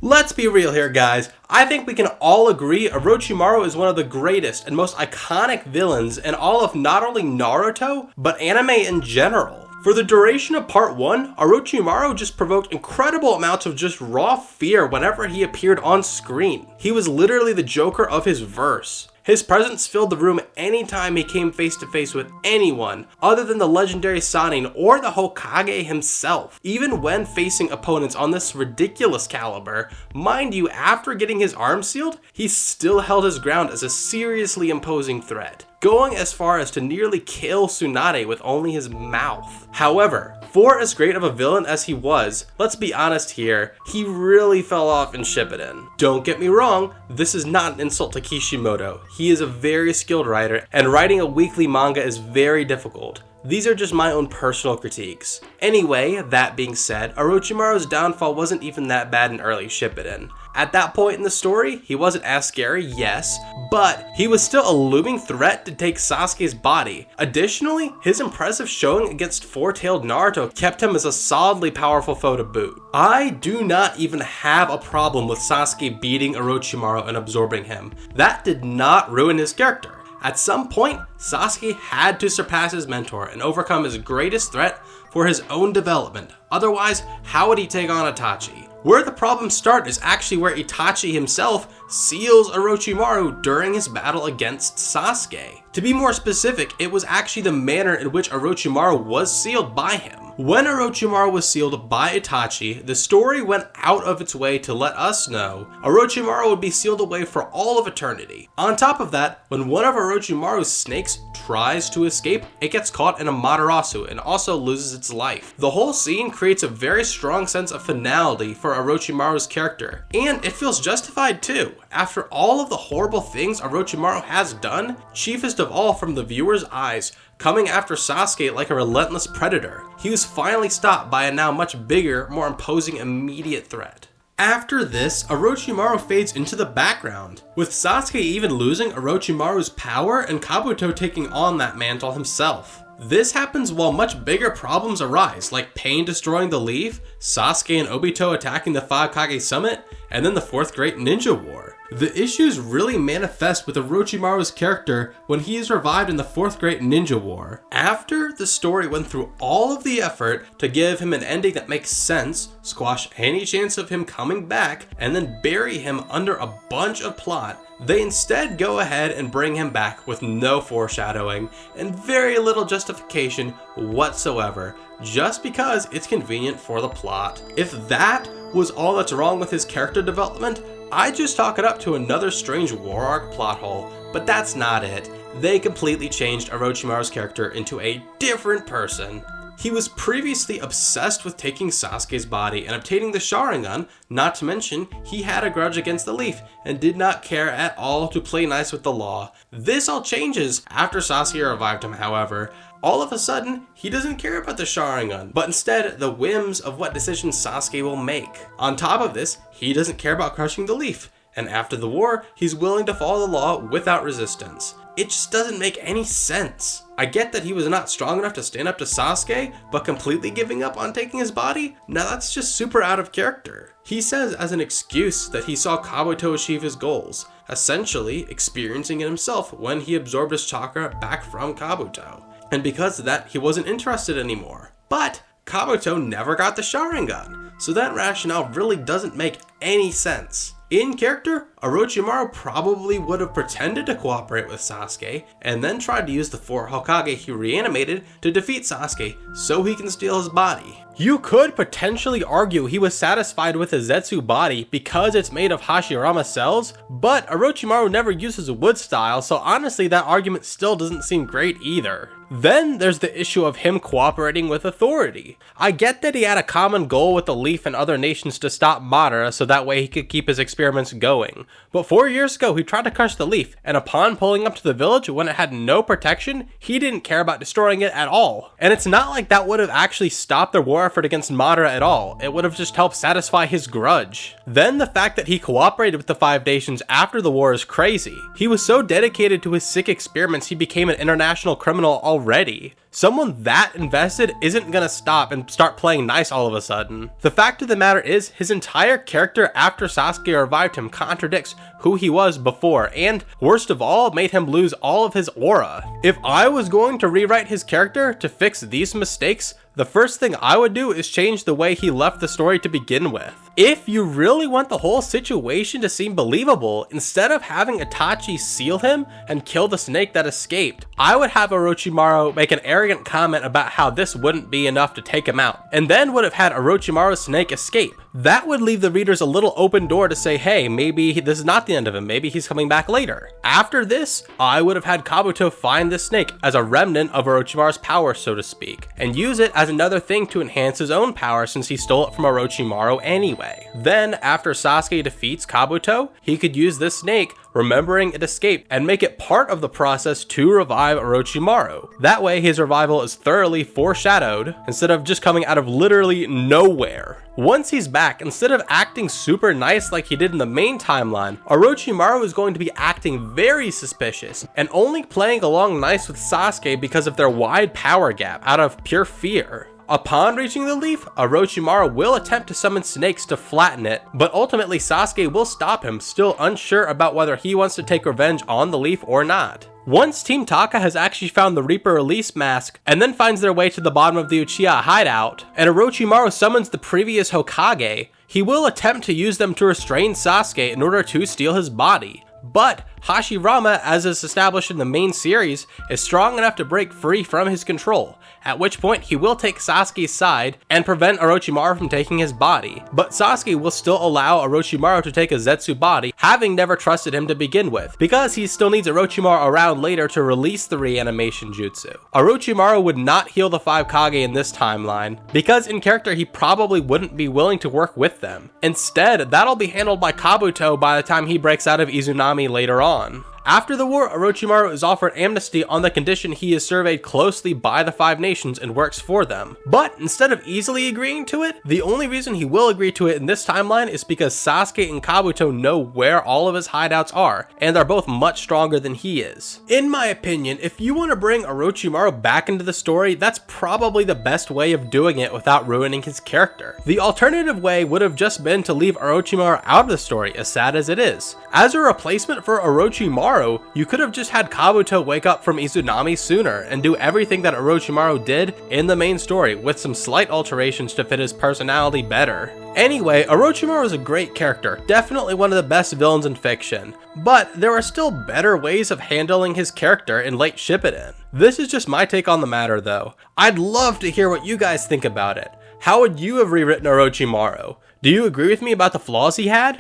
Let's be real here, guys. I think we can all agree Orochimaru is one of the greatest and most iconic villains in all of not only Naruto, but anime in general. For the duration of part 1, Orochimaru just provoked incredible amounts of just raw fear whenever he appeared on screen. He was literally the Joker of his verse. His presence filled the room anytime he came face to face with anyone other than the legendary Sannin or the Hokage himself. Even when facing opponents on this ridiculous caliber, mind you, after getting his arm sealed, he still held his ground as a seriously imposing threat, going as far as to nearly kill Tsunade with only his mouth. However, for as great of a villain as he was, let's be honest here, he really fell off in Shippuden. Don't get me wrong, this is not an insult to Kishimoto. He is a very skilled writer, and writing a weekly manga is very difficult. These are just my own personal critiques. Anyway, that being said, Orochimaru's downfall wasn't even that bad in early Shippuden. At that point in the story, he wasn't as scary, yes, but he was still a looming threat to take Sasuke's body. Additionally, his impressive showing against four-tailed Naruto kept him as a solidly powerful foe to boot. I do not even have a problem with Sasuke beating Orochimaru and absorbing him. That did not ruin his character. At some point, Sasuke had to surpass his mentor and overcome his greatest threat for his own development. Otherwise, how would he take on Itachi? Where the problems start is actually where Itachi himself seals Orochimaru during his battle against Sasuke. To be more specific, it was actually the manner in which Orochimaru was sealed by him. When Orochimaru was sealed by Itachi, the story went out of its way to let us know Orochimaru would be sealed away for all of eternity. On top of that, when one of Orochimaru's snakes tries to escape, it gets caught in a Matarasu and also loses its life. The whole scene creates a very strong sense of finality for Orochimaru's character, and it feels justified too. After all of the horrible things Orochimaru has done, chiefest of all from the viewer's eyes, coming after Sasuke like a relentless predator, he was finally stopped by a now much bigger, more imposing immediate threat. After this, Orochimaru fades into the background, with Sasuke even losing Orochimaru's power and Kabuto taking on that mantle himself. This happens while much bigger problems arise, like Pain destroying the leaf, Sasuke and Obito attacking the Five Kage Summit, and then the Fourth Great Ninja War. The issues really manifest with Orochimaru's character when he is revived in the Fourth Great Ninja War. After the story went through all of the effort to give him an ending that makes sense, squash any chance of him coming back, and then bury him under a bunch of plot, they instead go ahead and bring him back with no foreshadowing and very little justification whatsoever, just because it's convenient for the plot. If that was all that's wrong with his character development, I'd just chalk it up to another strange war arc plot hole, but that's not it. They completely changed Orochimaru's character into a different person. He was previously obsessed with taking Sasuke's body and obtaining the Sharingan, not to mention he had a grudge against the leaf and did not care at all to play nice with the law. This all changes after Sasuke revived him, however. All of a sudden, he doesn't care about the Sharingan, but instead the whims of what decisions Sasuke will make. On top of this, he doesn't care about crushing the leaf, and after the war, he's willing to follow the law without resistance. It just doesn't make any sense. I get that he was not strong enough to stand up to Sasuke, but completely giving up on taking his body? Now that's just super out of character. He says as an excuse that he saw Kabuto achieve his goals, essentially experiencing it himself when he absorbed his chakra back from Kabuto. And because of that, he wasn't interested anymore. But Kabuto never got the Sharingan, so that rationale really doesn't make any sense. In character, Orochimaru probably would have pretended to cooperate with Sasuke, and then tried to use the 4 Hokage he reanimated to defeat Sasuke so he can steal his body. You could potentially argue he was satisfied with his Zetsu body because it's made of Hashirama cells, but Orochimaru never uses wood style, so honestly that argument still doesn't seem great either. Then there's the issue of him cooperating with authority. I get that he had a common goal with the Leaf and other nations to stop Madara so that way he could keep his experiments going. But 4 years ago he tried to crush the Leaf, and upon pulling up to the village when it had no protection, he didn't care about destroying it at all. And it's not like that would have actually stopped their war effort against Madara at all. It would have just helped satisfy his grudge. Then the fact that he cooperated with the 5 nations after the war is crazy. He was so dedicated to his sick experiments he became an international criminal already. Someone that invested isn't gonna stop and start playing nice all of a sudden. The fact of the matter is, his entire character after Sasuke revived him contradicts who he was before, and worst of all, made him lose all of his aura. If I was going to rewrite his character to fix these mistakes, the first thing I would do is change the way he left the story to begin with. If you really want the whole situation to seem believable, instead of having Itachi seal him and kill the snake that escaped, I would have Orochimaru make an arrogant comment about how this wouldn't be enough to take him out, and then would have had Orochimaru's snake escape. That would leave the readers a little open door to say, hey, maybe this is not the end of him, maybe he's coming back later. After this, I would have had Kabuto find this snake as a remnant of Orochimaru's power, so to speak, and use it as another thing to enhance his own power since he stole it from Orochimaru anyway. Then, after Sasuke defeats Kabuto, he could use this snake, remembering it escaped, and make it part of the process to revive Orochimaru. That way, his revival is thoroughly foreshadowed, instead of just coming out of literally nowhere. Once he's back, instead of acting super nice like he did in the main timeline, Orochimaru is going to be acting very suspicious, and only playing along nice with Sasuke because of their wide power gap, out of pure fear. Upon reaching the leaf, Orochimaru will attempt to summon snakes to flatten it, but ultimately Sasuke will stop him, still unsure about whether he wants to take revenge on the leaf or not. Once Team Taka has actually found the Reaper Release Mask, and then finds their way to the bottom of the Uchiha hideout, and Orochimaru summons the previous Hokage, he will attempt to use them to restrain Sasuke in order to steal his body. But Hashirama, as is established in the main series, is strong enough to break free from his control, at which point he will take Sasuke's side and prevent Orochimaru from taking his body. But Sasuke will still allow Orochimaru to take a Zetsu body, having never trusted him to begin with, because he still needs Orochimaru around later to release the reanimation jutsu. Orochimaru would not heal the 5 Kage in this timeline, because in character he probably wouldn't be willing to work with them. Instead, that'll be handled by Kabuto by the time he breaks out of Izunami later on. After the war, Orochimaru is offered amnesty on the condition he is surveyed closely by the 5 nations and works for them. But instead of easily agreeing to it, the only reason he will agree to it in this timeline is because Sasuke and Kabuto know where all of his hideouts are, and are both much stronger than he is. In my opinion, if you want to bring Orochimaru back into the story, that's probably the best way of doing it without ruining his character. The alternative way would have just been to leave Orochimaru out of the story, as sad as it is. As a replacement for Orochimaru, you could have just had Kabuto wake up from Izunami sooner and do everything that Orochimaru did in the main story, with some slight alterations to fit his personality better. Anyway, Orochimaru is a great character, definitely one of the best villains in fiction, but there are still better ways of handling his character in late Shippuden. This is just my take on the matter though. I'd love to hear what you guys think about it. How would you have rewritten Orochimaru? Do you agree with me about the flaws he had?